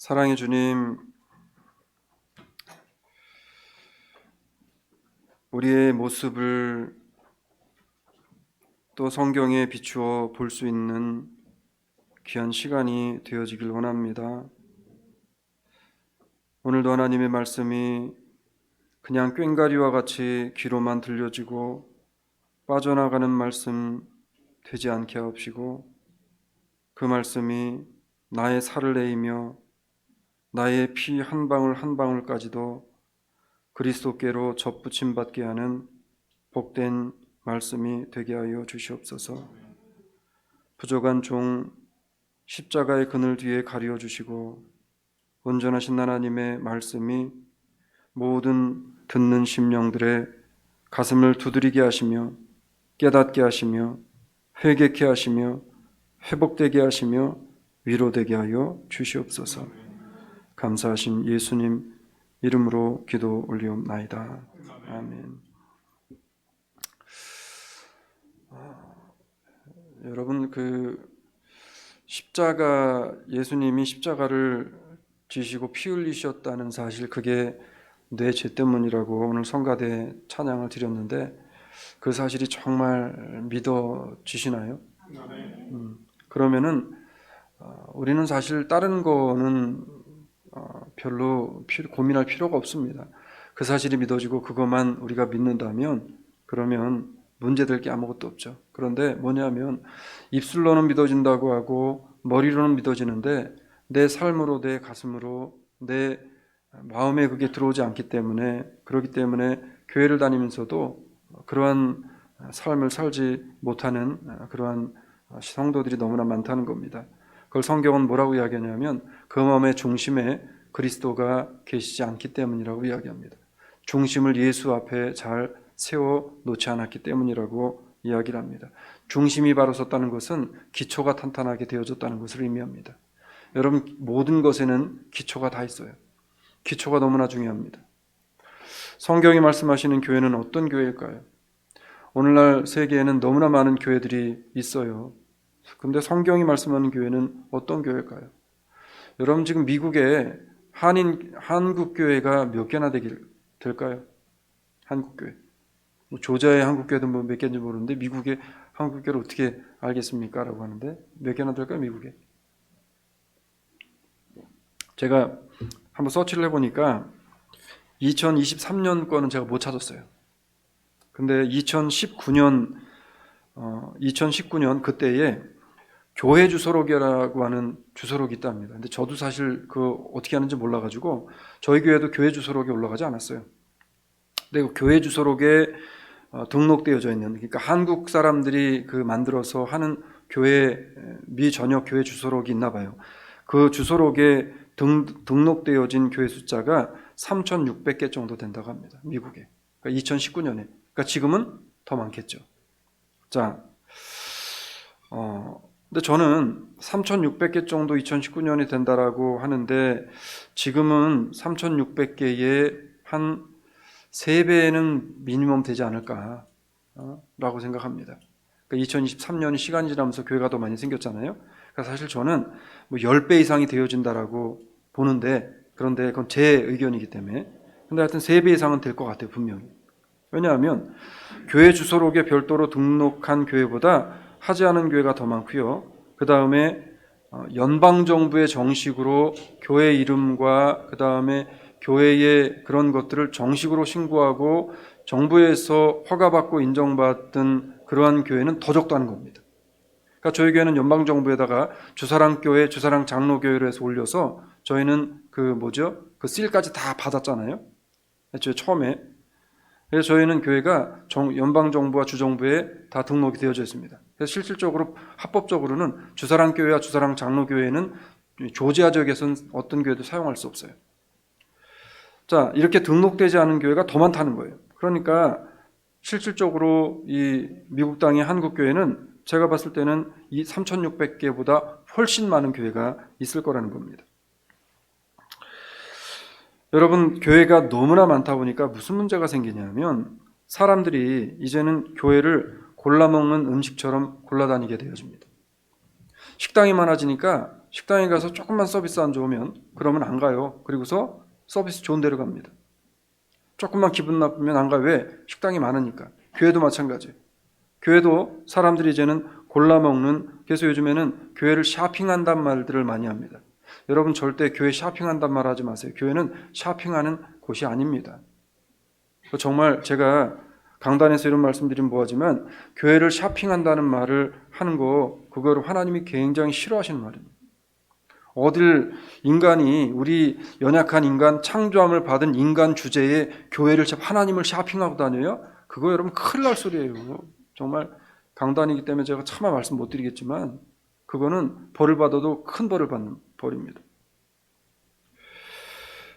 사랑의 주님, 우리의 모습을 또 성경에 비추어 볼 수 있는 귀한 시간이 되어지길 원합니다. 오늘도 하나님의 말씀이 그냥 꽹과리와 같이 귀로만 들려지고 빠져나가는 말씀 되지 않게 하옵시고, 그 말씀이 나의 살을 내이며 나의 피 한 방울 한 방울까지도 그리스도께로 접붙임 받게 하는 복된 말씀이 되게 하여 주시옵소서. 부족한 종 십자가의 그늘 뒤에 가리워 주시고, 온전하신 하나님의 말씀이 모든 듣는 심령들의 가슴을 두드리게 하시며 깨닫게 하시며 회개케 하시며 회복되게 하시며 위로되게 하여 주시옵소서. 감사하신 예수님 이름으로 기도 올리옵나이다. 아멘. 여러분, 예수님이 십자가를 지시고 피 흘리셨다는 사실, 그게 내 죄 때문이라고 오늘 성가대 찬양을 드렸는데, 그 사실이 정말 믿어지시나요? 그러면은 우리는 사실 다른 거는 별로 고민할 필요가 없습니다. 그 사실이 믿어지고 그것만 우리가 믿는다면 그러면 문제될 게 아무것도 없죠. 그런데 뭐냐면, 입술로는 믿어진다고 하고 머리로는 믿어지는데 내 삶으로, 내 가슴으로, 내 마음에 그게 들어오지 않기 때문에, 그렇기 때문에 교회를 다니면서도 그러한 삶을 살지 못하는 그러한 성도들이 너무나 많다는 겁니다. 그걸 성경은 뭐라고 이야기하냐면, 그 마음의 중심에 그리스도가 계시지 않기 때문이라고 이야기합니다. 중심을 예수 앞에 잘 세워 놓지 않았기 때문이라고 이야기를 합니다. 중심이 바로 섰다는 것은 기초가 탄탄하게 되어졌다는 것을 의미합니다. 여러분, 모든 것에는 기초가 다 있어요. 기초가 너무나 중요합니다. 성경이 말씀하시는 교회는 어떤 교회일까요? 오늘날 세계에는 너무나 많은 교회들이 있어요. 근데 성경이 말씀하는 교회는 어떤 교회일까요? 여러분, 지금 미국에 한국교회가 몇 개나 될까요? 한국교회. 조자의 한국교회도 몇 개인지 모르는데 미국의 한국교회를 어떻게 알겠습니까? 라고 하는데 몇 개나 될까요? 미국에. 제가 한번 서치를 해보니까 2023년 거는 제가 못 찾았어요. 근데 2019년 그때에 교회 주소록이라고 하는 주소록이 있답니다. 근데 저도 사실 어떻게 하는지 몰라가지고 저희 교회도 교회 주소록에 올라가지 않았어요. 근데 교회 주소록에 등록되어져 있는, 그러니까 한국 사람들이 만들어서 하는 교회, 미 전역 교회 주소록이 있나 봐요. 그 주소록에 등록되어진 교회 숫자가 3,600개 정도 된다고 합니다. 미국에. 그러니까 2019년에. 그러니까 지금은 더 많겠죠. 자, 근데 저는 3,600개 정도 2019년이 된다라고 하는데, 지금은 3,600개의 한 3배는 미니멈 되지 않을까 라고 생각합니다. 그러니까 2023년이 시간이 지나면서 교회가 더 많이 생겼잖아요. 그러니까 사실 저는 10배 이상이 되어진다라고 보는데, 그런데 그건 제 의견이기 때문에, 근데 하여튼 3배 이상은 될 것 같아요, 분명히. 왜냐하면 교회 주소록에 별도로 등록한 교회보다 하지 않은 교회가 더 많고요. 그 다음에 연방정부의 정식으로 교회 이름과 그 다음에 교회의 그런 것들을 정식으로 신고하고 정부에서 허가받고 인정받은 그러한 교회는 더 적다는 겁니다. 그러니까 저희 교회는 연방정부에다가 주사랑교회, 주사랑장로교회로 해서 올려서 저희는 그 씰까지 다 받았잖아요. 처음에. 그래서 저희는 교회가 연방정부와 주정부에 다 등록이 되어져 있습니다. 그래서 실질적으로 합법적으로는 주사랑교회와 주사랑장로교회는 조지아 지역에서는 어떤 교회도 사용할 수 없어요. 자, 이렇게 등록되지 않은 교회가 더 많다는 거예요. 그러니까 실질적으로 이 미국 땅의 한국교회는 제가 봤을 때는 이 3,600개보다 훨씬 많은 교회가 있을 거라는 겁니다. 여러분, 교회가 너무나 많다 보니까 무슨 문제가 생기냐면, 사람들이 이제는 교회를 골라먹는 음식처럼 골라다니게 되어집니다. 식당이 많아지니까 식당에 가서 조금만 서비스 안 좋으면 그러면 안 가요. 그리고서 서비스 좋은 데로 갑니다. 조금만 기분 나쁘면 안 가요. 왜? 식당이 많으니까. 교회도 마찬가지예요. 교회도 사람들이 이제는 골라 먹는, 그래서 요즘에는 교회를 샤핑한단 말들을 많이 합니다. 여러분 절대 교회 샤핑한단 말 하지 마세요. 교회는 샤핑하는 곳이 아닙니다. 정말 제가 강단에서 이런 말씀드리면 뭐하지만 교회를 샤핑한다는 말을 하는 거, 그거를 하나님이 굉장히 싫어하시는 말입니다. 어딜 인간이, 우리 연약한 인간, 창조함을 받은 인간 주제에 교회를, 하나님을 샤핑하고 다녀요? 그거 여러분 큰일 날 소리예요. 정말 강단이기 때문에 제가 차마 말씀 못 드리겠지만 그거는 벌을 받아도 큰 벌을 받는 벌입니다.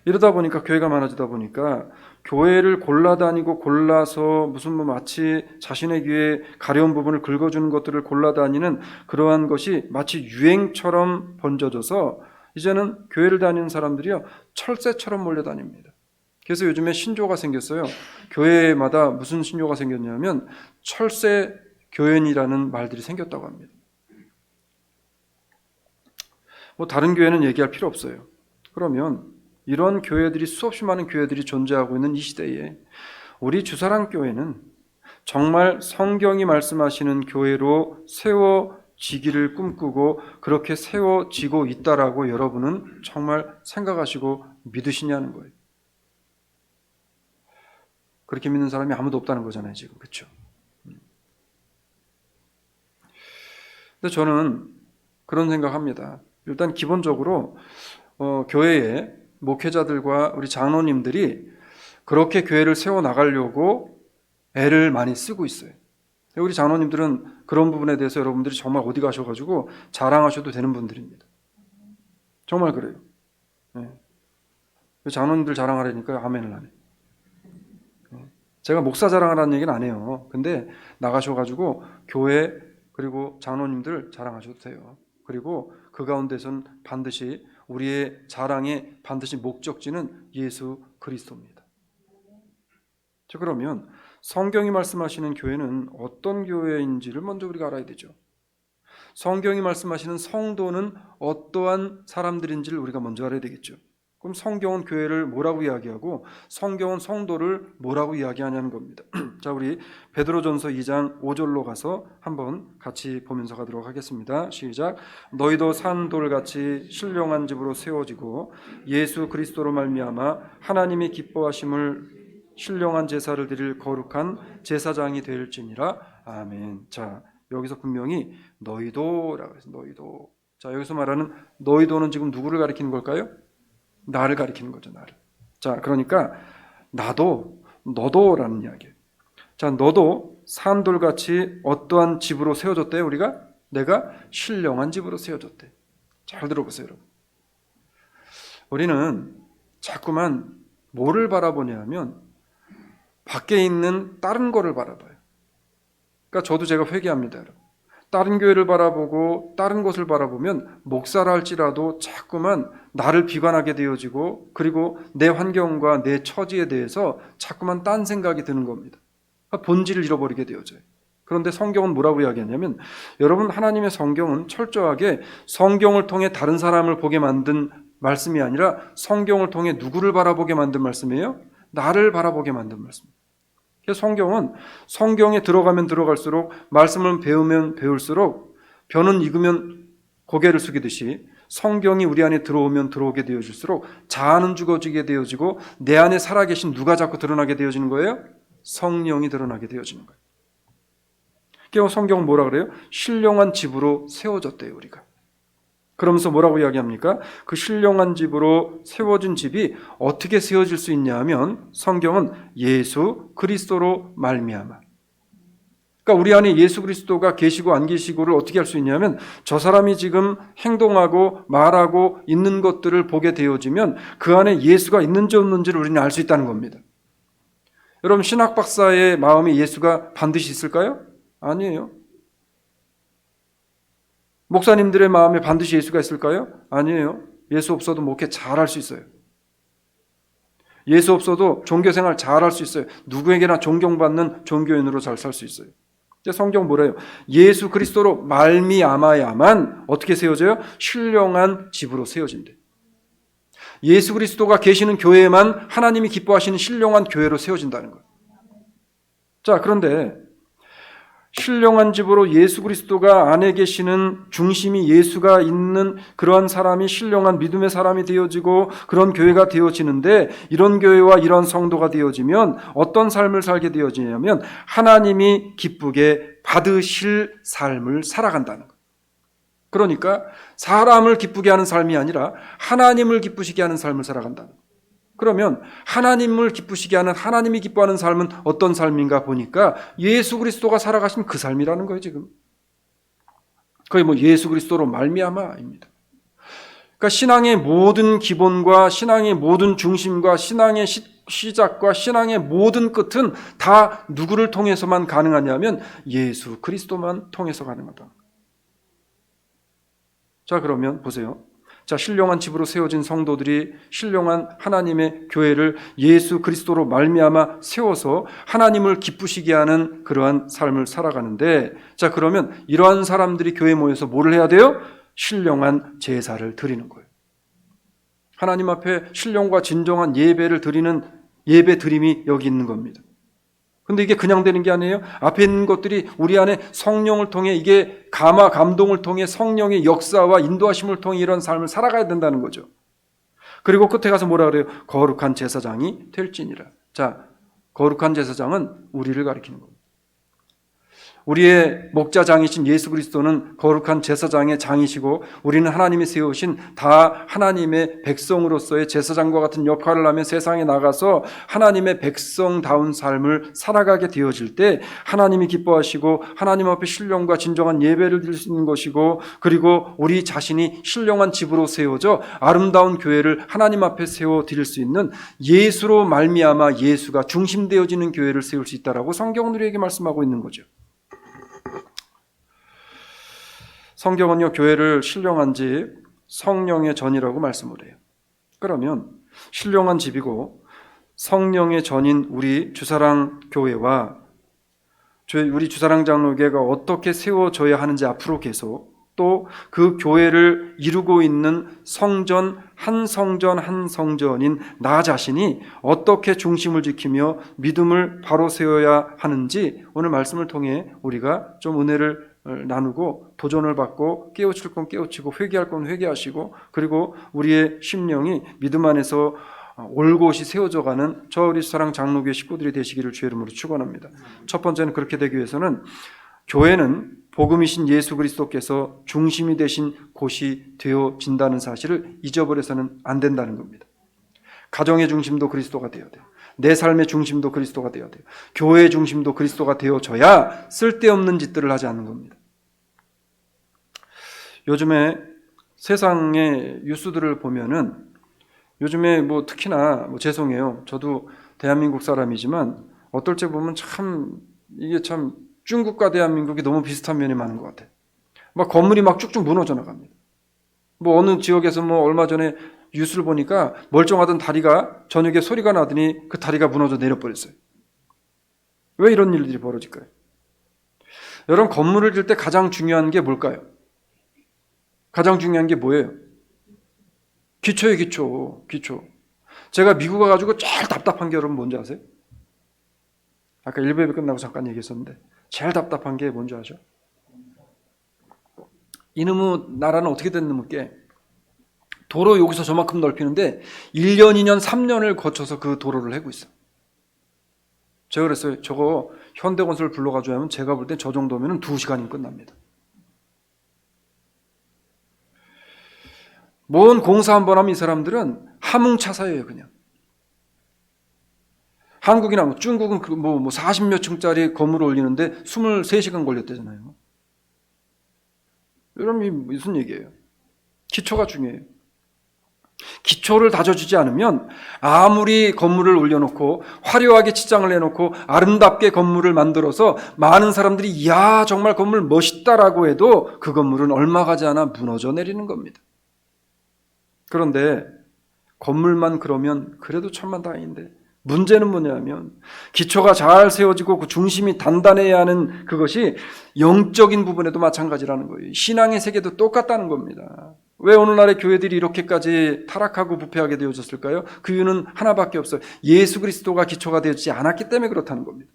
이러다 보니까 교회가 많아지다 보니까 교회를 골라다니고 골라서 무슨 마치 자신의 귀에 가려운 부분을 긁어주는 것들을 골라다니는 그러한 것이 마치 유행처럼 번져져서 이제는 교회를 다니는 사람들이요 철새처럼 몰려다닙니다. 그래서 요즘에 신조가 생겼어요. 교회마다 무슨 신조가 생겼냐면 철새 교연이라는 말들이 생겼다고 합니다. 다른 교회는 얘기할 필요 없어요. 그러면 이런 교회들이, 수없이 많은 교회들이 존재하고 있는 이 시대에 우리 주사랑교회는 정말 성경이 말씀하시는 교회로 세워지기를 꿈꾸고 그렇게 세워지고 있다라고 여러분은 정말 생각하시고 믿으시냐는 거예요. 그렇게 믿는 사람이 아무도 없다는 거잖아요, 지금. 그렇죠? 근데 저는 그런 생각합니다. 일단 기본적으로 교회에 목회자들과 우리 장로님들이 그렇게 교회를 세워나가려고 애를 많이 쓰고 있어요. 우리 장로님들은 그런 부분에 대해서 여러분들이 정말 어디 가셔가지고 자랑하셔도 되는 분들입니다. 정말 그래요. 네. 장로님들 자랑하려니까 아멘을 하네. 제가 목사 자랑하라는 얘기는 안 해요. 근데 나가셔가지고 교회 그리고 장로님들 자랑하셔도 돼요. 그리고 그 가운데서는 반드시 우리의 자랑의 반드시 목적지는 예수 그리스도입니다. 자, 그러면 성경이 말씀하시는 교회는 어떤 교회인지를 먼저 우리가 알아야 되죠. 성경이 말씀하시는 성도는 어떠한 사람들인지를 우리가 먼저 알아야 되겠죠. 그럼 성경은 교회를 뭐라고 이야기하고 성경은 성도를 뭐라고 이야기하냐는 겁니다. 자, 우리 베드로전서 2장 5절로 가서 한번 같이 보면서 가도록 하겠습니다. 시작. 너희도 산 돌같이 신령한 집으로 세워지고 예수 그리스도로 말미암아 하나님이 기뻐하심을 신령한 제사를 드릴 거룩한 제사장이 될지니라. 아멘. 자, 여기서 분명히 너희도라고 해서 너희도. 자, 여기서 말하는 너희도는 지금 누구를 가리키는 걸까요? 나를 가리키는 거죠, 나를. 자, 그러니까 나도, 너도라는 이야기예요. 자, 너도 산돌같이 어떠한 집으로 세워졌대요, 우리가? 내가 신령한 집으로 세워졌대. 잘 들어보세요, 여러분. 우리는 자꾸만 뭐를 바라보냐 하면 밖에 있는 다른 거를 바라봐요. 그러니까 저도 제가 회개합니다, 여러분. 다른 교회를 바라보고 다른 것을 바라보면 목사라 할지라도 자꾸만 나를 비관하게 되어지고 그리고 내 환경과 내 처지에 대해서 자꾸만 딴 생각이 드는 겁니다. 본질을 잃어버리게 되어져요. 그런데 성경은 뭐라고 이야기하냐면 여러분, 하나님의 성경은 철저하게 성경을 통해 다른 사람을 보게 만든 말씀이 아니라 성경을 통해 누구를 바라보게 만든 말씀이에요? 나를 바라보게 만든 말씀입니다. 성경은 성경에 들어가면 들어갈수록 말씀을 배우면 배울수록 벼는 익으면 고개를 숙이듯이 성경이 우리 안에 들어오면 들어오게 되어질수록 자아는 죽어지게 되어지고 내 안에 살아계신 누가 자꾸 드러나게 되어지는 거예요? 성령이 드러나게 되어지는 거예요. 그래서 성경은 뭐라 그래요? 신령한 집으로 세워졌대요, 우리가. 그러면서 뭐라고 이야기합니까? 그 신령한 집으로 세워진 집이 어떻게 세워질 수 있냐 하면 성경은 예수 그리스도로 말미암아. 그러니까 우리 안에 예수 그리스도가 계시고 안 계시고를 어떻게 할 수 있냐면 저 사람이 지금 행동하고 말하고 있는 것들을 보게 되어지면 그 안에 예수가 있는지 없는지를 우리는 알 수 있다는 겁니다. 여러분, 신학 박사의 마음에 예수가 반드시 있을까요? 아니에요. 목사님들의 마음에 반드시 예수가 있을까요? 아니에요. 예수 없어도 목회 잘할 수 있어요. 예수 없어도 종교생활 잘할 수 있어요. 누구에게나 존경받는 종교인으로 잘 살 수 있어요. 성경 뭐래요? 예수 그리스도로 말미암아야만 어떻게 세워져요? 신령한 집으로 세워진대. 예수 그리스도가 계시는 교회에만 하나님이 기뻐하시는 신령한 교회로 세워진다는 거예요. 자, 그런데 신령한 집으로 예수 그리스도가 안에 계시는 중심이 예수가 있는 그러한 사람이 신령한 믿음의 사람이 되어지고 그런 교회가 되어지는데, 이런 교회와 이런 성도가 되어지면 어떤 삶을 살게 되어지냐면 하나님이 기쁘게 받으실 삶을 살아간다는 거예요. 그러니까 사람을 기쁘게 하는 삶이 아니라 하나님을 기쁘시게 하는 삶을 살아간다는 거예요. 그러면 하나님을 기쁘시게 하는, 하나님이 기뻐하는 삶은 어떤 삶인가 보니까 예수 그리스도가 살아가신 그 삶이라는 거예요. 지금 거의 예수 그리스도로 말미암아입니다. 그러니까 신앙의 모든 기본과 신앙의 모든 중심과 신앙의 시작과 신앙의 모든 끝은 다 누구를 통해서만 가능하냐면 예수 그리스도만 통해서 가능하다. 자, 그러면 보세요. 자, 신령한 집으로 세워진 성도들이 신령한 하나님의 교회를 예수 그리스도로 말미암아 세워서 하나님을 기쁘시게 하는 그러한 삶을 살아가는데, 자, 그러면 이러한 사람들이 교회에 모여서 뭐를 해야 돼요? 신령한 제사를 드리는 거예요. 하나님 앞에 신령과 진정한 예배를 드리는 예배 드림이 여기 있는 겁니다. 근데 이게 그냥 되는 게 아니에요. 앞에 있는 것들이 우리 안에 성령을 통해, 이게 감화 감동을 통해 성령의 역사와 인도하심을 통해 이런 삶을 살아가야 된다는 거죠. 그리고 끝에 가서 뭐라 그래요? 거룩한 제사장이 될지니라. 자, 거룩한 제사장은 우리를 가리키는 겁니다. 우리의 목자장이신 예수 그리스도는 거룩한 제사장의 장이시고, 우리는 하나님이 세우신 다 하나님의 백성으로서의 제사장과 같은 역할을 하며 세상에 나가서 하나님의 백성다운 삶을 살아가게 되어질 때 하나님이 기뻐하시고 하나님 앞에 신령과 진정한 예배를 드릴 수 있는 것이고, 그리고 우리 자신이 신령한 집으로 세워져 아름다운 교회를 하나님 앞에 세워 드릴 수 있는, 예수로 말미암아 예수가 중심되어지는 교회를 세울 수 있다라고 성경은 우리에게 말씀하고 있는 거죠. 성경은요, 교회를 신령한 집, 성령의 전이라고 말씀을 해요. 그러면 신령한 집이고 성령의 전인 우리 주사랑 교회와 우리 주사랑 장로교회가 어떻게 세워져야 하는지 앞으로 계속, 또 그 교회를 이루고 있는 성전 한 성전인 나 자신이 어떻게 중심을 지키며 믿음을 바로 세워야 하는지 오늘 말씀을 통해 우리가 좀 은혜를 나누고 도전을 받고, 깨우칠 건 깨우치고 회개할 건 회개하시고, 그리고 우리의 심령이 믿음 안에서 올곧이 세워져가는 저 우리 사랑 장로교회 식구들이 되시기를 주의 이름으로 축원합니다. 첫 번째는 그렇게 되기 위해서는 교회는 복음이신 예수 그리스도께서 중심이 되신 곳이 되어진다는 사실을 잊어버려서는 안 된다는 겁니다. 가정의 중심도 그리스도가 되어야 돼요. 내 삶의 중심도 그리스도가 되어야 돼요. 교회의 중심도 그리스도가 되어져야 쓸데없는 짓들을 하지 않는 겁니다. 요즘에 세상의 뉴스들을 보면은, 요즘에 특히나 죄송해요. 저도 대한민국 사람이지만 어떨 때 보면 이게 참 중국과 대한민국이 너무 비슷한 면이 많은 것 같아요. 건물이 쭉쭉 무너져 나갑니다. 어느 지역에서 얼마 전에 뉴스를 보니까 멀쩡하던 다리가 저녁에 소리가 나더니 그 다리가 무너져 내려버렸어요. 왜 이런 일들이 벌어질까요? 여러분, 건물을 지을 때 가장 중요한 게 뭘까요? 가장 중요한 게 뭐예요? 기초예요, 기초. 제가 미국 와가지고 제일 답답한 게 여러분 뭔지 아세요? 아까 1부에 끝나고 잠깐 얘기했었는데, 제일 답답한 게 뭔지 아죠? 이놈의 나라는 어떻게 된 놈의 도로 여기서 저만큼 넓히는데 1년, 2년, 3년을 거쳐서 그 도로를 해고 있어요. 제가 그랬어요. 저거 현대건설 불러가지고 하면 제가 볼 때 저 정도면 2시간이면 끝납니다. 뭔 공사 한번 하면 이 사람들은 함흥차사예요, 그냥. 한국이나 중국은 40몇 층짜리 건물을 올리는데 23시간 걸렸대잖아요. 여러분, 이 무슨 얘기예요? 기초가 중요해요. 기초를 다져주지 않으면 아무리 건물을 올려놓고 화려하게 치장을 해놓고 아름답게 건물을 만들어서 많은 사람들이 이야 정말 건물 멋있다라고 해도 그 건물은 얼마 가지 않아 무너져 내리는 겁니다. 그런데 건물만 그러면 그래도 천만다행인데 문제는 뭐냐면 기초가 잘 세워지고 그 중심이 단단해야 하는 그것이 영적인 부분에도 마찬가지라는 거예요. 신앙의 세계도 똑같다는 겁니다. 왜 오늘날의 교회들이 이렇게까지 타락하고 부패하게 되어졌을까요? 그 이유는 하나밖에 없어요. 예수 그리스도가 기초가 되지 않았기 때문에 그렇다는 겁니다.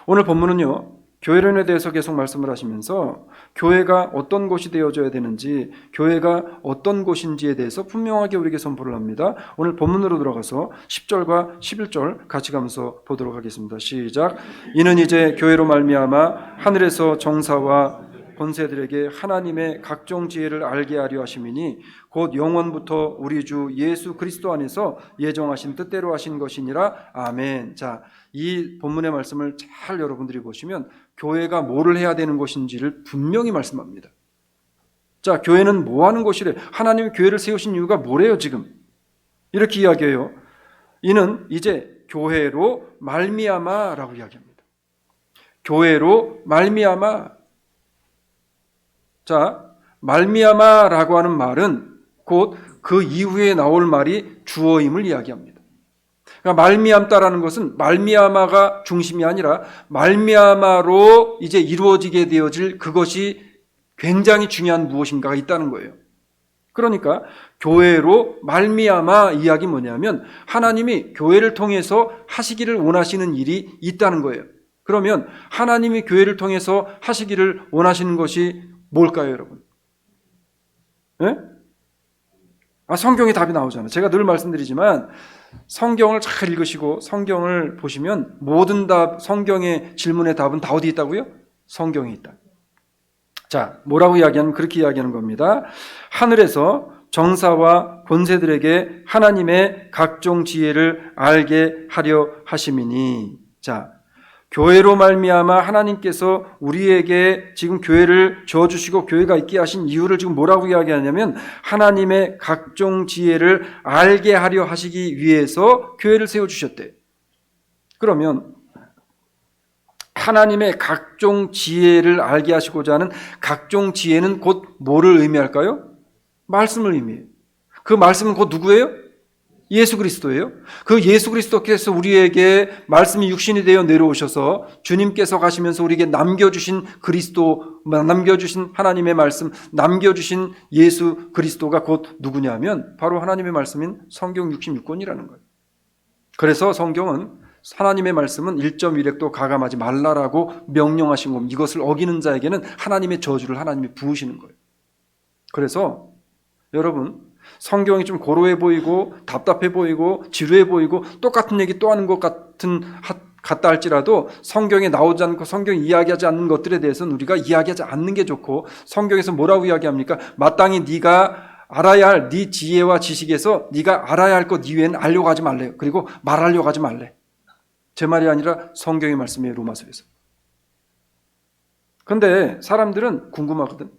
오늘 본문은요, 교회론에 대해서 계속 말씀을 하시면서 교회가 어떤 곳이 되어져야 되는지, 교회가 어떤 곳인지에 대해서 분명하게 우리에게 선포를 합니다. 오늘 본문으로 들어가서 10절과 11절 같이 가면서 보도록 하겠습니다. 시작. 이는 이제 교회로 말미암아 하늘에서 정사와 권세들에게 하나님의 각종 지혜를 알게 하려 하심이니 곧 영원부터 우리 주 예수 그리스도 안에서 예정하신 뜻대로 하신 것이니라. 아멘. 자, 이 본문의 말씀을 잘 여러분들이 보시면 교회가 뭐를 해야 되는 것인지를 분명히 말씀합니다. 자, 교회는 뭐 하는 곳이래? 하나님이 교회를 세우신 이유가 뭐래요 지금? 이렇게 이야기해요. 이는 이제 교회로 말미암아라고 이야기합니다. 교회로 말미암아. 자, 말미암아라고 하는 말은 곧 그 이후에 나올 말이 주어임을 이야기합니다. 그러니까 말미암다라는 것은 말미암아가 중심이 아니라 말미암아로 이제 이루어지게 되어질 그것이 굉장히 중요한 무엇인가가 있다는 거예요. 그러니까 교회로 말미암아 이야기 뭐냐면 하나님이 교회를 통해서 하시기를 원하시는 일이 있다는 거예요. 그러면 하나님이 교회를 통해서 하시기를 원하시는 것이 뭘까요, 여러분? 네? 성경에 답이 나오잖아요. 제가 늘 말씀드리지만 성경을 잘 읽으시고 성경을 보시면 모든 답, 성경의 질문의 답은 다 어디 있다고요? 성경에 있다. 자, 뭐라고 이야기하면 그렇게 이야기하는 겁니다. 하늘에서 정사와 권세들에게 하나님의 각종 지혜를 알게 하려 하심이니. 자, 교회로 말미암아 하나님께서 우리에게 지금 교회를 주어주시고 교회가 있게 하신 이유를 지금 뭐라고 이야기하냐면 하나님의 각종 지혜를 알게 하려 하시기 위해서 교회를 세워주셨대. 그러면 하나님의 각종 지혜를 알게 하시고자 하는 각종 지혜는 곧 뭐를 의미할까요? 말씀을 의미해요. 그 말씀은 곧 누구예요? 예수 그리스도예요. 그 예수 그리스도께서 우리에게 말씀이 육신이 되어 내려오셔서 주님께서 가시면서 우리에게 남겨주신 그리스도, 남겨주신 하나님의 말씀, 남겨주신 예수 그리스도가 곧 누구냐면 바로 하나님의 말씀인 성경 66권이라는 거예요. 그래서 성경은 하나님의 말씀은 1.1획도 가감하지 말라라고 명령하신 겁니다. 이것을 어기는 자에게는 하나님의 저주를 하나님이 부으시는 거예요. 그래서 여러분, 성경이 좀 고루해 보이고 답답해 보이고 지루해 보이고 똑같은 얘기 또 하는 것 같다 할지라도 성경에 나오지 않고 성경이 이야기하지 않는 것들에 대해서는 우리가 이야기하지 않는 게 좋고, 성경에서 뭐라고 이야기합니까? 마땅히 네가 알아야 할 네 지혜와 지식에서 네가 알아야 할 것 이외에는 알려고 하지 말래요. 그리고 말하려고 하지 말래. 제 말이 아니라 성경의 말씀이에요. 로마서에서. 근데 사람들은 궁금하거든.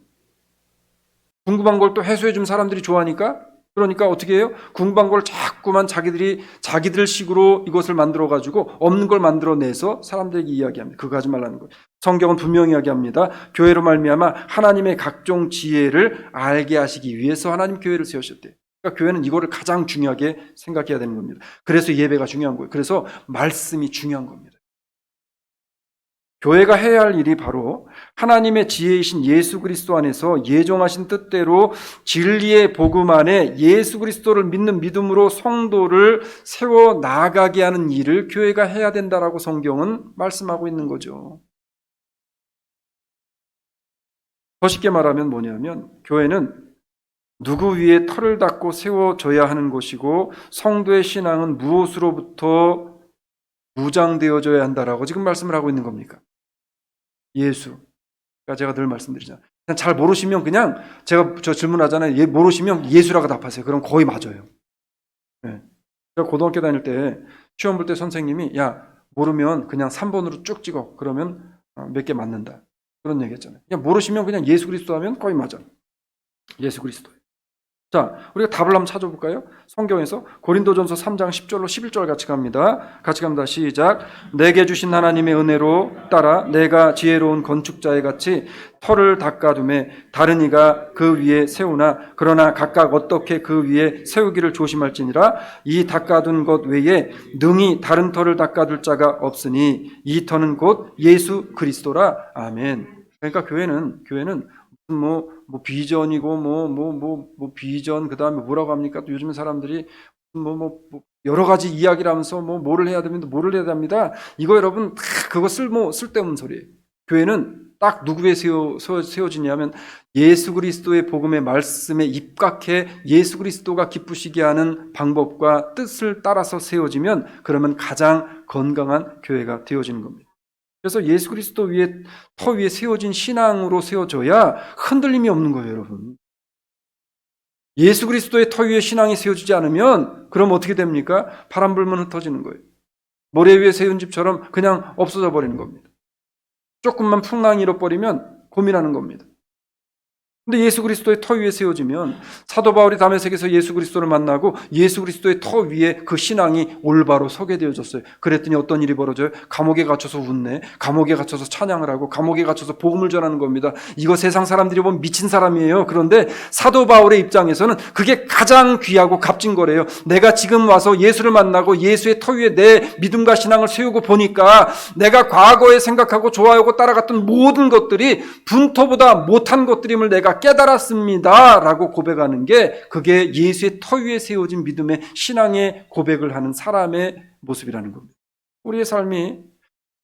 궁금한 걸 또 해소해 준 사람들이 좋아하니까, 그러니까 어떻게 해요? 궁금한 걸 자꾸만 자기들 식으로 이것을 만들어가지고 없는 걸 만들어내서 사람들에게 이야기합니다. 그거 하지 말라는 거예요. 성경은 분명히 이야기합니다. 교회로 말미암아 하나님의 각종 지혜를 알게 하시기 위해서 하나님 교회를 세우셨대요. 그러니까 교회는 이거를 가장 중요하게 생각해야 되는 겁니다. 그래서 예배가 중요한 거예요. 그래서 말씀이 중요한 겁니다. 교회가 해야 할 일이 바로 하나님의 지혜이신 예수 그리스도 안에서 예정하신 뜻대로 진리의 복음 안에 예수 그리스도를 믿는 믿음으로 성도를 세워 나가게 하는 일을 교회가 해야 된다라고 성경은 말씀하고 있는 거죠. 더 쉽게 말하면 뭐냐면 교회는 누구 위에 털을 닦고 세워져야 하는 것이고 성도의 신앙은 무엇으로부터 무장되어져야 한다라고 지금 말씀을 하고 있는 겁니까? 예수. 그러니까 제가 늘 말씀드리잖아요. 그냥 잘 모르시면 그냥 제가 질문하잖아요. 모르시면 예수라고 답하세요. 그럼 거의 맞아요. 네. 제가 고등학교 다닐 때 시험 볼 때 선생님이 야 모르면 그냥 3번으로 쭉 찍어. 그러면 몇 개 맞는다. 그런 얘기 했잖아요. 그냥 모르시면 그냥 예수 그리스도 하면 거의 맞아. 예수 그리스도. 자, 우리가 답을 한번 찾아볼까요? 성경에서 고린도전서 3장 10절로 11절 같이 갑니다. 같이 갑니다. 시작. 내게 주신 하나님의 은혜로 따라 내가 지혜로운 건축자의 같이 터를 닦아두매 다른 이가 그 위에 세우나 그러나 각각 어떻게 그 위에 세우기를 조심할지니라. 이 닦아둔 것 외에 능히 다른 터를 닦아둘 자가 없으니 이 터는 곧 예수 그리스도라. 아멘. 그러니까 교회는 비전이고 비전 그다음에 뭐라고 합니까? 또 요즘 사람들이 여러 가지 이야기를 하면서 뭐를 해야 됩니다. 이거 여러분 다 그거 쓸데없는 소리예요. 교회는 딱 누구 위에 세워지냐면 예수 그리스도의 복음의 말씀에 입각해 예수 그리스도가 기쁘시게 하는 방법과 뜻을 따라서 세워지면 그러면 가장 건강한 교회가 되어지는 겁니다. 그래서 예수 그리스도 위에 터 위에 세워진 신앙으로 세워져야 흔들림이 없는 거예요, 여러분. 예수 그리스도의 터 위에 신앙이 세워지지 않으면 그럼 어떻게 됩니까? 바람 불면 흩어지는 거예요. 모래 위에 세운 집처럼 그냥 없어져 버리는 겁니다. 조금만 풍랑이 일어버리면 고민하는 겁니다. 근데 예수 그리스도의 터 위에 세워지면 사도 바울이 다메섹에서 예수 그리스도를 만나고 예수 그리스도의 터 위에 그 신앙이 올바로 서게 되어졌어요. 그랬더니 어떤 일이 벌어져요? 감옥에 갇혀서 웃네. 감옥에 갇혀서 찬양을 하고 감옥에 갇혀서 복음을 전하는 겁니다. 이거 세상 사람들이 보면 미친 사람이에요. 그런데 사도 바울의 입장에서는 그게 가장 귀하고 값진 거래요. 내가 지금 와서 예수를 만나고 예수의 터 위에 내 믿음과 신앙을 세우고 보니까 내가 과거에 생각하고 좋아하고 따라갔던 모든 것들이 분토보다 못한 것들임을 내가 깨달았습니다 라고 고백하는 게 그게 예수의 터 위에 세워진 믿음의 신앙의 고백을 하는 사람의 모습이라는 겁니다. 우리의 삶이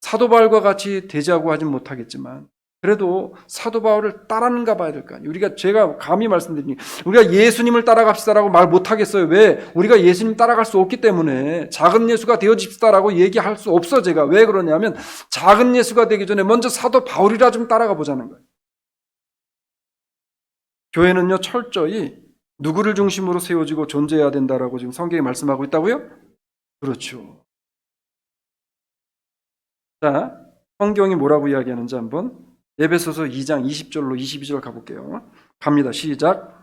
사도 바울과 같이 되자고 하진 못하겠지만 그래도 사도 바울을 따라는가 봐야 될 거 아니에요. 제가 감히 말씀드리니 우리가 예수님을 따라갑시다라고 말 못하겠어요. 왜? 우리가 예수님 따라갈 수 없기 때문에 작은 예수가 되어집시다라고 얘기할 수 없어. 제가 왜 그러냐면 작은 예수가 되기 전에 먼저 사도 바울이라 좀 따라가 보자는 거예요. 교회는요, 철저히 누구를 중심으로 세워지고 존재해야 된다라고 지금 성경이 말씀하고 있다고요? 그렇죠. 자, 성경이 뭐라고 이야기하는지 한번 에베소서 2장 20절로 22절 가볼게요. 갑니다. 시작.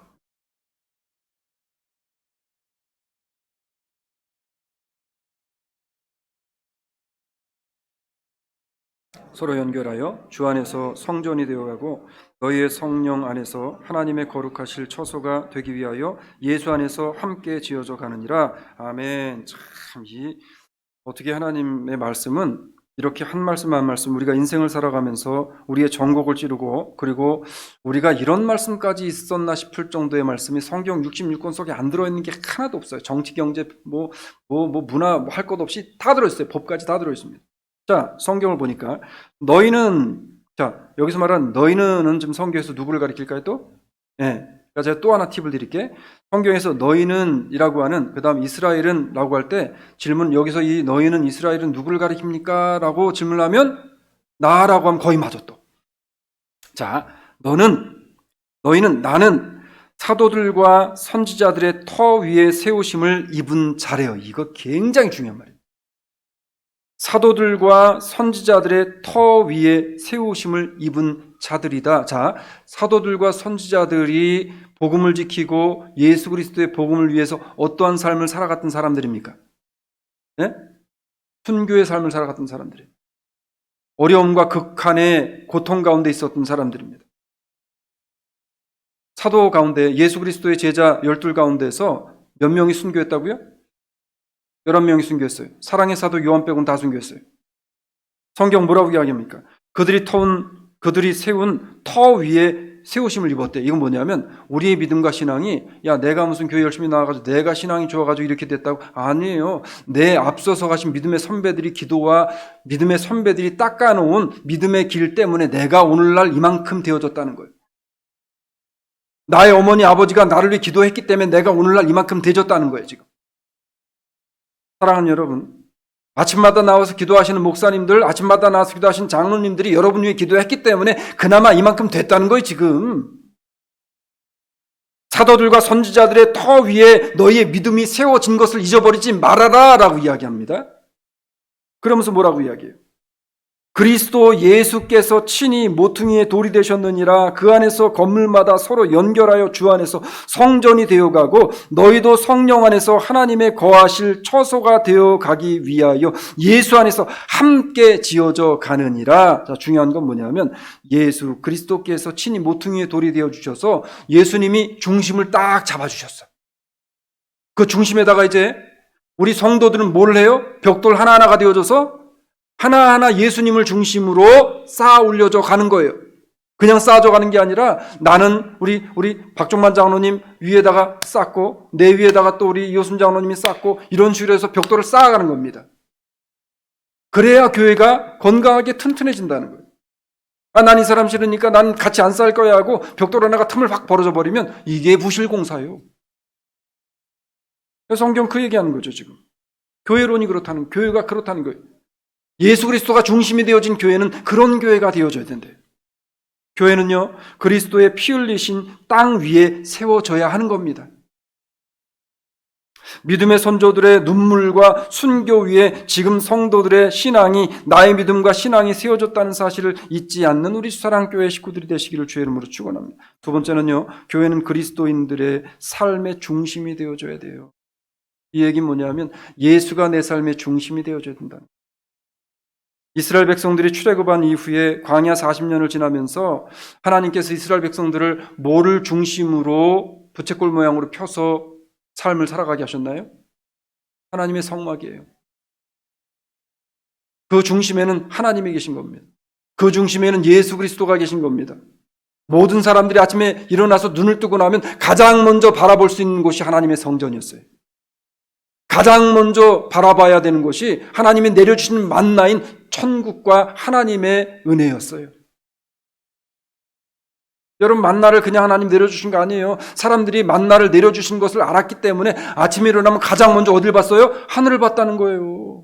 서로 연결하여 주 안에서 성전이 되어가고 너희의 성령 안에서 하나님의 거룩하실 처소가 되기 위하여 예수 안에서 함께 지어져 가느니라. 아멘. 참 어떻게 하나님의 말씀은 이렇게 한 말씀 한 말씀 우리가 인생을 살아가면서 우리의 전곡을 찌르고 그리고 우리가 이런 말씀까지 있었나 싶을 정도의 말씀이 성경 66권 속에 안 들어있는 게 하나도 없어요. 정치, 경제, 문화 할 것 없이 다 들어있어요. 법까지 다 들어있습니다. 자, 성경을 보니까 여기서 말하는 너희는은 지금 성경에서 누구를 가리킬까요 또? 그러니까 제가 또 하나 팁을 드릴게. 성경에서 너희는이라고 하는 그 다음 이스라엘은 라고 할 때 질문 여기서 이 너희는 이스라엘은 누구를 가리킵니까? 라고 질문하면 나라고 하면 거의 맞아 또. 자, 너희는 나는 사도들과 선지자들의 터 위에 세우심을 입은 자래요. 이거 굉장히 중요한 말이에요. 사도들과 선지자들의 터 위에 세우심을 입은 자들이다. 자, 사도들과 선지자들이 복음을 지키고 예수 그리스도의 복음을 위해서 어떠한 삶을 살아갔던 사람들입니까? 네? 순교의 삶을 살아갔던 사람들이에요. 어려움과 극한의 고통 가운데 있었던 사람들입니다. 사도 가운데 예수 그리스도의 제자 12 가운데서 몇 명이 순교했다고요? 11명이 순교했어요. 사랑의 사도 요한 빼고는 다 순교했어요. 성경 뭐라고 이야기합니까? 그들이 세운 터 위에 세우심을 입었대. 이건 뭐냐면 우리의 믿음과 신앙이 내가 무슨 교회 열심히 나와가지고 내가 신앙이 좋아가지고 이렇게 됐다고? 아니에요. 내 앞서서 가신 믿음의 선배들이 기도와 믿음의 선배들이 닦아놓은 믿음의 길 때문에 내가 오늘날 이만큼 되어졌다는 거예요. 나의 어머니 아버지가 나를 위해 기도했기 때문에 내가 오늘날 이만큼 되어졌다는 거예요. 지금 사랑하는 여러분, 아침마다 나와서 기도하시는 목사님들, 아침마다 나와서 기도하시는 장로님들이 여러분 위해 기도했기 때문에 그나마 이만큼 됐다는 거예요. 지금 사도들과 선지자들의 터 위에 너희의 믿음이 세워진 것을 잊어버리지 말아라 라고 이야기합니다. 그러면서 뭐라고 이야기해요? 그리스도 예수께서 친히 모퉁이의 돌이 되셨느니라. 그 안에서 건물마다 서로 연결하여 주 안에서 성전이 되어가고 너희도 성령 안에서 하나님의 거하실 처소가 되어가기 위하여 예수 안에서 함께 지어져 가느니라. 자, 중요한 건 뭐냐면 예수 그리스도께서 친히 모퉁이의 돌이 되어주셔서 예수님이 중심을 딱 잡아주셨어요. 그 중심에다가 이제 우리 성도들은 뭘 해요? 벽돌 하나하나가 되어져서 하나하나 예수님을 중심으로 쌓아 올려져 가는 거예요. 그냥 쌓아져 가는 게 아니라 나는 우리 박종만 장로님 위에다가 쌓고 내 위에다가 또 우리 이호순 장로님이 쌓고 이런 식으로 해서 벽돌을 쌓아가는 겁니다. 그래야 교회가 건강하게 튼튼해진다는 거예요. 난 이 사람 싫으니까 난 같이 안 쌓을 거야 하고 벽돌 하나가 틈을 확 벌어져 버리면 이게 부실공사예요. 성경 그 얘기하는 거죠 지금. 교회론이 그렇다는, 교회가 그렇다는 거예요. 예수 그리스도가 중심이 되어진 교회는 그런 교회가 되어져야 된대요. 교회는요, 그리스도의 피 흘리신 땅 위에 세워져야 하는 겁니다. 믿음의 선조들의 눈물과 순교 위에 지금 성도들의 신앙이, 나의 믿음과 신앙이 세워졌다는 사실을 잊지 않는 우리 수사랑교회 식구들이 되시기를 주의 이름으로 축원합니다. 두 번째는요, 교회는 그리스도인들의 삶의 중심이 되어져야 돼요. 이 얘기는 뭐냐면 예수가 내 삶의 중심이 되어져야 된다. 이스라엘 백성들이 출애굽한 이후에 광야 40년을 지나면서 하나님께서 이스라엘 백성들을 뭐를 중심으로 부채꼴 모양으로 펴서 삶을 살아가게 하셨나요? 하나님의 성막이에요. 그 중심에는 하나님이 계신 겁니다. 그 중심에는 예수 그리스도가 계신 겁니다. 모든 사람들이 아침에 일어나서 눈을 뜨고 나면 가장 먼저 바라볼 수 있는 곳이 하나님의 성전이었어요. 가장 먼저 바라봐야 되는 것이 하나님이 내려주신 만나인 천국과 하나님의 은혜였어요. 여러분, 만나를 그냥 하나님 내려주신 거 아니에요. 사람들이 만나를 내려주신 것을 알았기 때문에 아침에 일어나면 가장 먼저 어딜 봤어요? 하늘을 봤다는 거예요.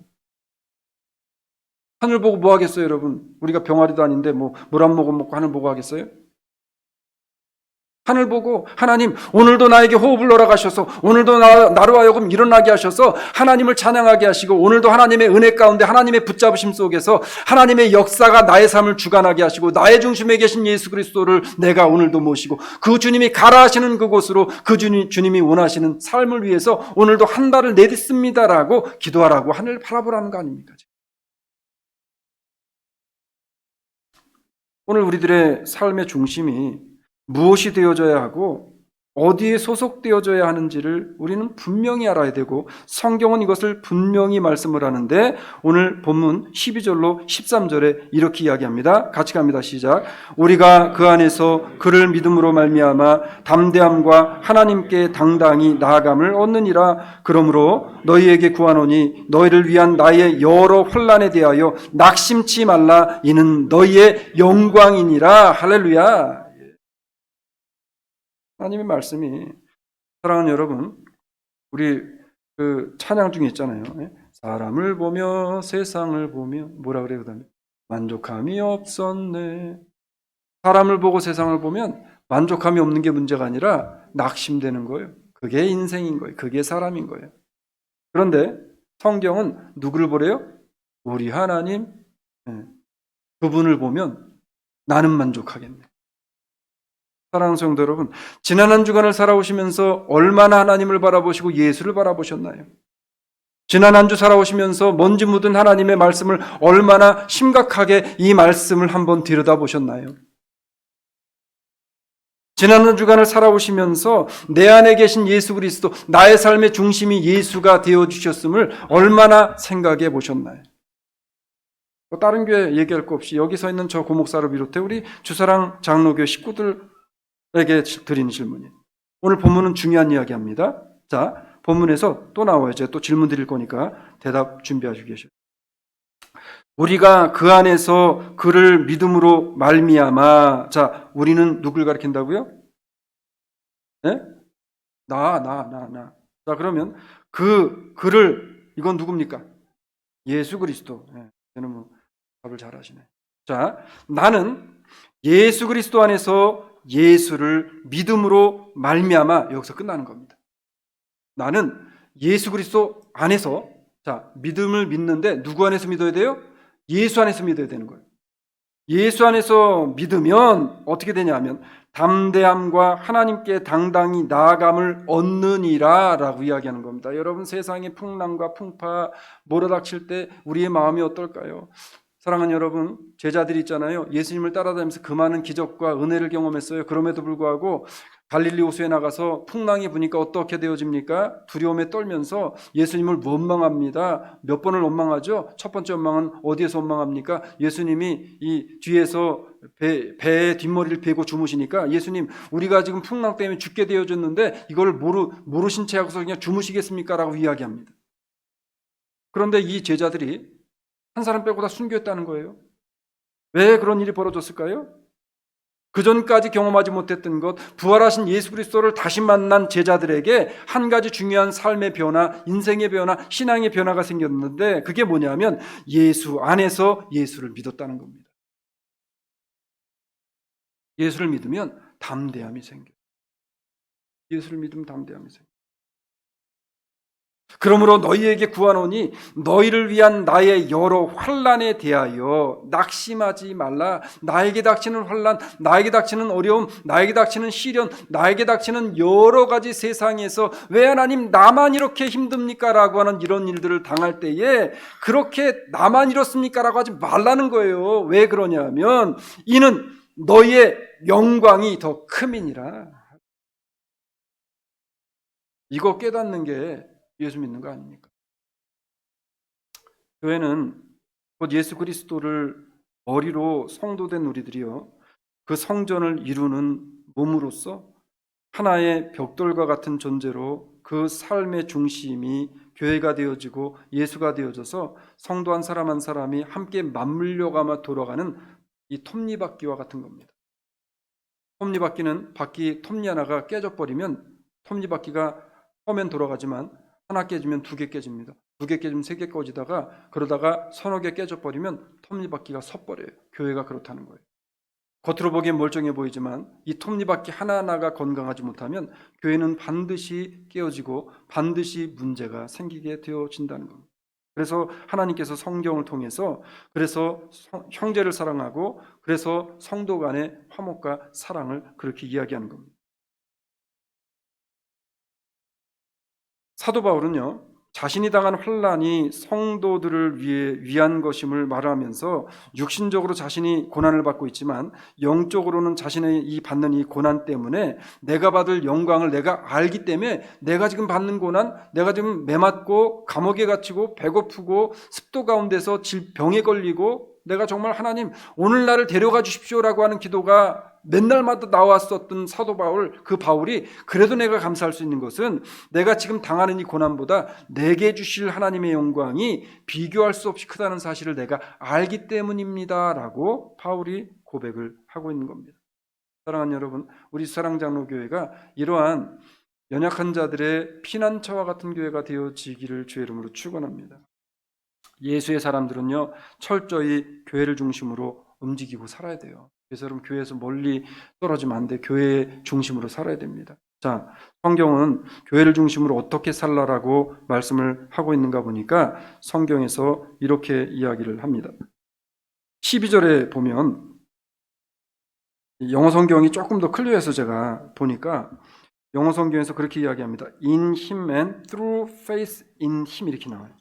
하늘 보고 뭐 하겠어요, 여러분? 우리가 병아리도 아닌데 물 한 모금 먹고 하늘 보고 하겠어요? 하늘 보고 하나님 오늘도 나에게 호흡을 허락하셔서 오늘도 나로 하여금 일어나게 하셔서 하나님을 찬양하게 하시고 오늘도 하나님의 은혜 가운데 하나님의 붙잡으심 속에서 하나님의 역사가 나의 삶을 주관하게 하시고 나의 중심에 계신 예수 그리스도를 내가 오늘도 모시고 그 주님이 가라 하시는 그곳으로 그 주님이 원하시는 삶을 위해서 오늘도 한 달을 내딛습니다라고 기도하라고 하늘을 바라보라는 거 아닙니까? 오늘 우리들의 삶의 중심이 무엇이 되어져야 하고 어디에 소속되어져야 하는지를 우리는 분명히 알아야 되고 성경은 이것을 분명히 말씀을 하는데 오늘 본문 12절로 13절에 이렇게 이야기합니다. 같이 갑니다. 시작. 우리가 그 안에서 그를 믿음으로 말미암아 담대함과 하나님께 당당히 나아감을 얻느니라. 그러므로 너희에게 구하노니 너희를 위한 나의 여러 환난에 대하여 낙심치 말라. 이는 너희의 영광이니라. 할렐루야. 하나님의 말씀이, 사랑하는 여러분, 우리 그 찬양 중에 있잖아요. 사람을 보며 세상을 보며 뭐라 그래요? 그다음에 만족함이 없었네. 사람을 보고 세상을 보면 만족함이 없는 게 문제가 아니라 낙심되는 거예요. 그게 인생인 거예요. 그게 사람인 거예요. 그런데 성경은 누구를 보래요? 우리 하나님, 그분을 보면 나는 만족하겠네. 사랑하는 성도 여러분, 지난 한 주간을 살아오시면서 얼마나 하나님을 바라보시고 예수를 바라보셨나요? 지난 한 주 살아오시면서 먼지 묻은 하나님의 말씀을 얼마나 심각하게 이 말씀을 한번 들여다보셨나요? 지난 한 주간을 살아오시면서 내 안에 계신 예수 그리스도, 나의 삶의 중심이 예수가 되어주셨음을 얼마나 생각해 보셨나요? 다른 교회 얘기할 거 없이 여기 서 있는 저 고목사를 비롯해 우리 주사랑 장로교 식구들 에게 드리는 질문이에요. 오늘 본문은 중요한 이야기합니다. 자, 본문에서 또 나와요. 제가 또 질문 드릴 거니까 대답 준비하시고 계셔요. 우리가 그 안에서 그를 믿음으로 말미암아. 자, 우리는 누굴 가리킨다고요? 네? 나. 자, 그러면 그를, 이건 누굽니까? 예수 그리스도. 네, 저는 뭐 답을 잘 하시네. 자, 나는 예수 그리스도 안에서 예수를 믿음으로 말미암아. 여기서 끝나는 겁니다. 나는 예수 그리스도 안에서, 자, 믿음을 믿는데 누구 안에서 믿어야 돼요? 예수 안에서 믿어야 되는 거예요. 예수 안에서 믿으면 어떻게 되냐 하면 담대함과 하나님께 당당히 나아감을 얻느니라 라고 이야기하는 겁니다. 여러분, 세상의 풍랑과 풍파 몰아닥칠 때 우리의 마음이 어떨까요? 사랑하는 여러분, 제자들이 있잖아요. 예수님을 따라다니면서 그 많은 기적과 은혜를 경험했어요. 그럼에도 불구하고 갈릴리 호수에 나가서 풍랑이 부니까 어떻게 되어집니까? 두려움에 떨면서 예수님을 원망합니다. 몇 번을 원망하죠? 첫 번째 원망은 어디에서 원망합니까? 예수님이 이 뒤에서 배의 뒷머리를 베고 주무시니까, 예수님, 우리가 지금 풍랑 때문에 죽게 되어졌는데 이걸 모르신 채 하고서 그냥 주무시겠습니까? 라고 이야기합니다. 그런데 이 제자들이 한 사람 빼고 다 순교했다는 거예요. 왜 그런 일이 벌어졌을까요? 그 전까지 경험하지 못했던 것, 부활하신 예수 그리스도를 다시 만난 제자들에게 한 가지 중요한 삶의 변화, 인생의 변화, 신앙의 변화가 생겼는데, 그게 뭐냐면 예수 안에서 예수를 믿었다는 겁니다. 예수를 믿으면 담대함이 생겨요. 예수를 믿으면 담대함이 생겨요. 그러므로 너희에게 구하노니 너희를 위한 나의 여러 환난에 대하여 낙심하지 말라. 나에게 닥치는 환난, 나에게 닥치는 어려움, 나에게 닥치는 시련, 나에게 닥치는 여러 가지 세상에서 왜 하나님 나만 이렇게 힘듭니까? 라고 하는 이런 일들을 당할 때에 그렇게 나만 이렇습니까? 라고 하지 말라는 거예요. 왜 그러냐면 이는 너희의 영광이 더 큼이니라. 이거 깨닫는 게 예수 믿는 거 아닙니까? 교회는 곧 예수 그리스도를 머리로 성도된 우리들이요, 그 성전을 이루는 몸으로서 하나의 벽돌과 같은 존재로 그 삶의 중심이 교회가 되어지고 예수가 되어져서 성도 한 사람 한 사람이 함께 맞물려가며 돌아가는 이 톱니바퀴와 같은 겁니다. 톱니바퀴는 바퀴 톱니 하나가 깨져버리면 톱니바퀴가 처음엔 돌아가지만 하나 깨지면 두 개 깨집니다. 두 개 깨지면 세 개 꺼지다가 그러다가 서너 개 깨져버리면 톱니바퀴가 섰버려요. 교회가 그렇다는 거예요. 겉으로 보기엔 멀쩡해 보이지만 이 톱니바퀴 하나하나가 건강하지 못하면 교회는 반드시 깨어지고 반드시 문제가 생기게 되어진다는 겁니다. 그래서 하나님께서 성경을 통해서 그래서 형제를 사랑하고 그래서 성도 간의 화목과 사랑을 그렇게 이야기하는 겁니다. 사도 바울은요, 자신이 당한 환난이 성도들을 위한 것임을 말하면서 육신적으로 자신이 고난을 받고 있지만 영적으로는 자신의 이 받는 이 고난 때문에 내가 받을 영광을 내가 알기 때문에 내가 지금 받는 고난, 내가 지금 매맞고 감옥에 갇히고 배고프고 습도 가운데서 질병에 걸리고 내가 정말 하나님 오늘 나를 데려가 주십시오라고 하는 기도가 맨날마다 나왔었던 사도 바울, 그 바울이 그래도 내가 감사할 수 있는 것은 내가 지금 당하는 이 고난보다 내게 주실 하나님의 영광이 비교할 수 없이 크다는 사실을 내가 알기 때문입니다 라고 바울이 고백을 하고 있는 겁니다. 사랑하는 여러분, 우리 사랑장로교회가 이러한 연약한 자들의 피난처와 같은 교회가 되어지기를 주의 이름으로 축원합니다. 예수의 사람들은요, 철저히 교회를 중심으로 움직이고 살아야 돼요. 그래서 여러분, 교회에서 멀리 떨어지면 안 돼. 교회 중심으로 살아야 됩니다. 자, 성경은 교회를 중심으로 어떻게 살라라고 말씀을 하고 있는가 보니까 성경에서 이렇게 이야기를 합니다. 12절에 보면 영어 성경이 조금 더 클리어해서 제가 보니까 영어 성경에서 그렇게 이야기합니다. In him and through faith in him 이렇게 나와요.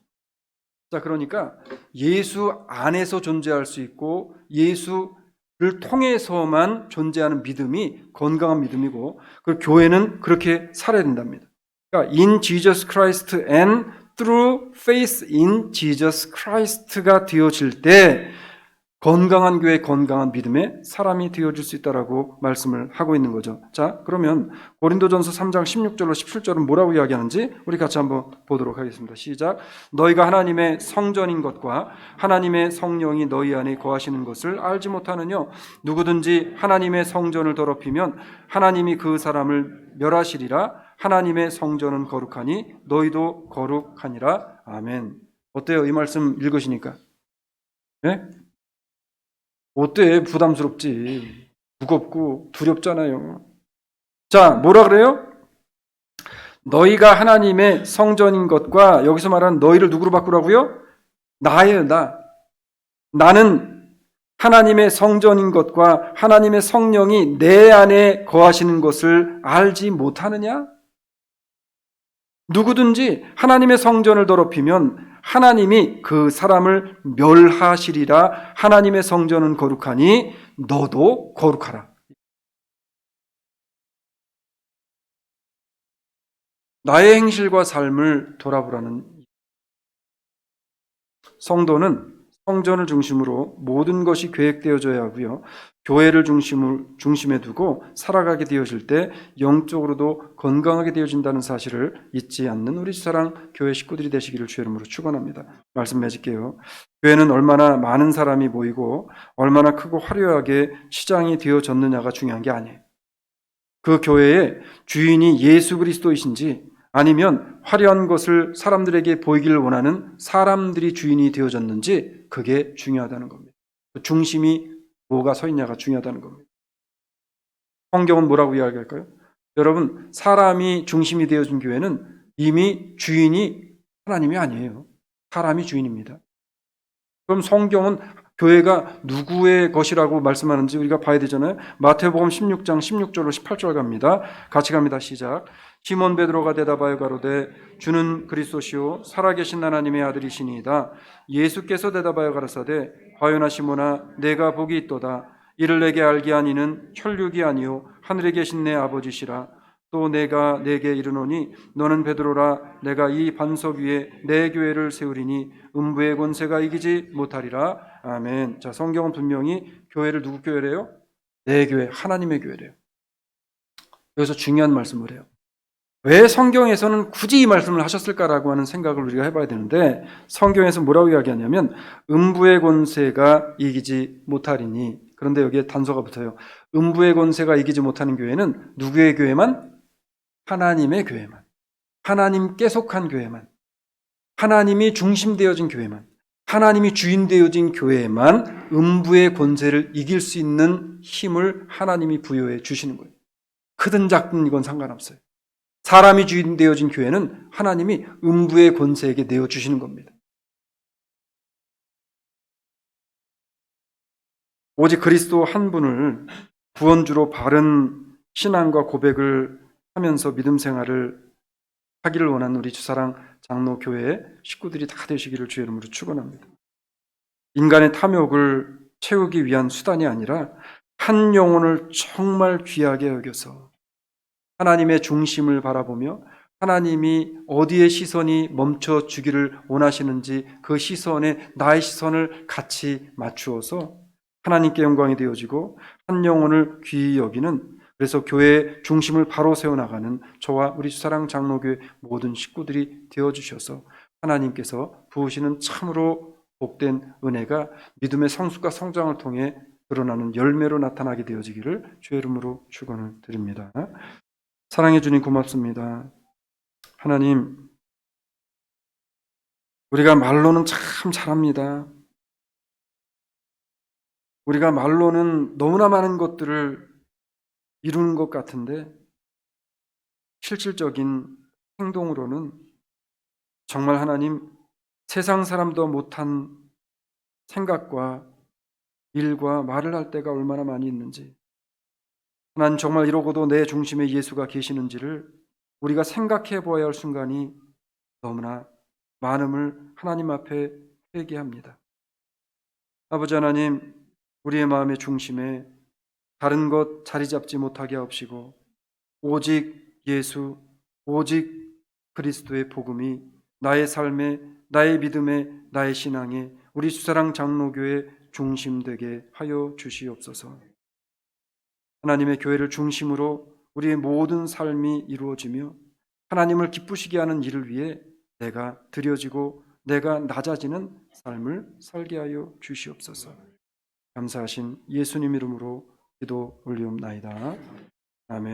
자, 그러니까 예수 안에서 존재할 수 있고 예수를 통해서만 존재하는 믿음이 건강한 믿음이고, 그 교회는 그렇게 살아야 된답니다. 그러니까 in Jesus Christ and through faith in Jesus Christ가 되어질 때 건강한 교회, 건강한 믿음의 사람이 되어줄 수 있다라고 말씀을 하고 있는 거죠. 자, 그러면 고린도전서 3장 16절로 17절은 뭐라고 이야기하는지 우리 같이 한번 보도록 하겠습니다. 시작. 너희가 하나님의 성전인 것과 하나님의 성령이 너희 안에 거하시는 것을 알지 못하느냐? 누구든지 하나님의 성전을 더럽히면 하나님이 그 사람을 멸하시리라. 하나님의 성전은 거룩하니 너희도 거룩하니라. 아멘. 어때요? 이 말씀 읽으시니까? 네? 어때? 부담스럽지. 무겁고 두렵잖아요. 자, 뭐라 그래요? 너희가 하나님의 성전인 것과, 여기서 말하는 너희를 누구로 바꾸라고요? 나예요, 나. 나는 하나님의 성전인 것과 하나님의 성령이 내 안에 거하시는 것을 알지 못하느냐? 누구든지 하나님의 성전을 더럽히면 하나님이 그 사람을 멸하시리라. 하나님의 성전은 거룩하니 너도 거룩하라. 나의 행실과 삶을 돌아보라는. 성도는 성전을 중심으로 모든 것이 계획되어져야 하고요. 교회를 중심에 두고 살아가게 되어질 때 영적으로도 건강하게 되어진다는 사실을 잊지 않는 우리 사랑 교회 식구들이 되시기를 주의 이름으로 축원합니다. 말씀 맺을게요. 교회는 얼마나 많은 사람이 모이고 얼마나 크고 화려하게 시장이 되어졌느냐가 중요한 게 아니에요. 그 교회의 주인이 예수 그리스도이신지 아니면 화려한 것을 사람들에게 보이기를 원하는 사람들이 주인이 되어졌는지 그게 중요하다는 겁니다. 중심이 뭐가 서 있냐가 중요하다는 겁니다. 성경은 뭐라고 이야기할까요? 여러분, 사람이 중심이 되어진 교회는 이미 주인이 하나님이 아니에요. 사람이 주인입니다. 그럼 성경은 교회가 누구의 것이라고 말씀하는지 우리가 봐야 되잖아요. 마태복음 16장 16절로 18절 갑니다. 같이 갑니다. 시작. 시몬 베드로가 대답하여 가로되 주는 그리스도시요 살아계신 하나님의 아들이시니이다. 예수께서 대답하여 가라사대 과연아 시몬아 내가 복이 있도다. 이를 내게 알게 하니는 혈육이 아니요 하늘에 계신 내 아버지시라. 또 내가 내게 이르노니 너는 베드로라. 내가 이 반석 위에 내 교회를 세우리니 음부의 권세가 이기지 못하리라. 아멘. 자, 성경은 분명히 교회를 누구 교회래요? 내 교회, 하나님의 교회래요. 여기서 중요한 말씀을 해요. 왜 성경에서는 굳이 이 말씀을 하셨을까라고 하는 생각을 우리가 해봐야 되는데, 성경에서 뭐라고 이야기하냐면 음부의 권세가 이기지 못하리니. 그런데 여기에 단서가 붙어요. 음부의 권세가 이기지 못하는 교회는 누구의 교회만? 하나님의 교회만, 하나님께 속한 교회만, 하나님이 중심되어진 교회만, 하나님이 주인되어진 교회만 음부의 권세를 이길 수 있는 힘을 하나님이 부여해 주시는 거예요. 크든 작든 이건 상관없어요. 사람이 주인되어진 교회는 하나님이 음부의 권세에게 내어주시는 겁니다. 오직 그리스도 한 분을 구원주로 바른 신앙과 고백을 하면서 믿음 생활을 하기를 원하는 우리 주사랑 장로교회 식구들이 다 되시기를 주의 이름으로 축원합니다. 인간의 탐욕을 채우기 위한 수단이 아니라 한 영혼을 정말 귀하게 여겨서 하나님의 중심을 바라보며 하나님이 어디에 시선이 멈춰 주기를 원하시는지 그 시선에 나의 시선을 같이 맞추어서 하나님께 영광이 되어지고 한 영혼을 귀히 여기는, 그래서 교회의 중심을 바로 세워나가는 저와 우리 주사랑 장로교회 모든 식구들이 되어주셔서 하나님께서 부으시는 참으로 복된 은혜가 믿음의 성숙과 성장을 통해 드러나는 열매로 나타나게 되어지기를 주의 이름으로 축원을 드립니다. 사랑해 주님 고맙습니다. 하나님, 우리가 말로는 참 잘합니다. 우리가 말로는 너무나 많은 것들을 이루는 것 같은데 실질적인 행동으로는 정말 하나님 세상 사람도 못한 생각과 일과 말을 할 때가 얼마나 많이 있는지, 난 정말 이러고도 내 중심에 예수가 계시는지를 우리가 생각해 보아야 할 순간이 너무나 많음을 하나님 앞에 회개합니다. 아버지 하나님, 우리의 마음의 중심에 다른 것 자리 잡지 못하게 하옵시고 오직 예수, 오직 그리스도의 복음이 나의 삶에, 나의 믿음에, 나의 신앙에, 우리 수사랑 장로교회 중심되게 하여 주시옵소서. 하나님의 교회를 중심으로 우리의 모든 삶이 이루어지며 하나님을 기쁘시게 하는 일을 위해 내가 드려지고 내가 낮아지는 삶을 살게 하여 주시옵소서. 감사하신 예수님 이름으로 기도 올리옵나이다. 아멘.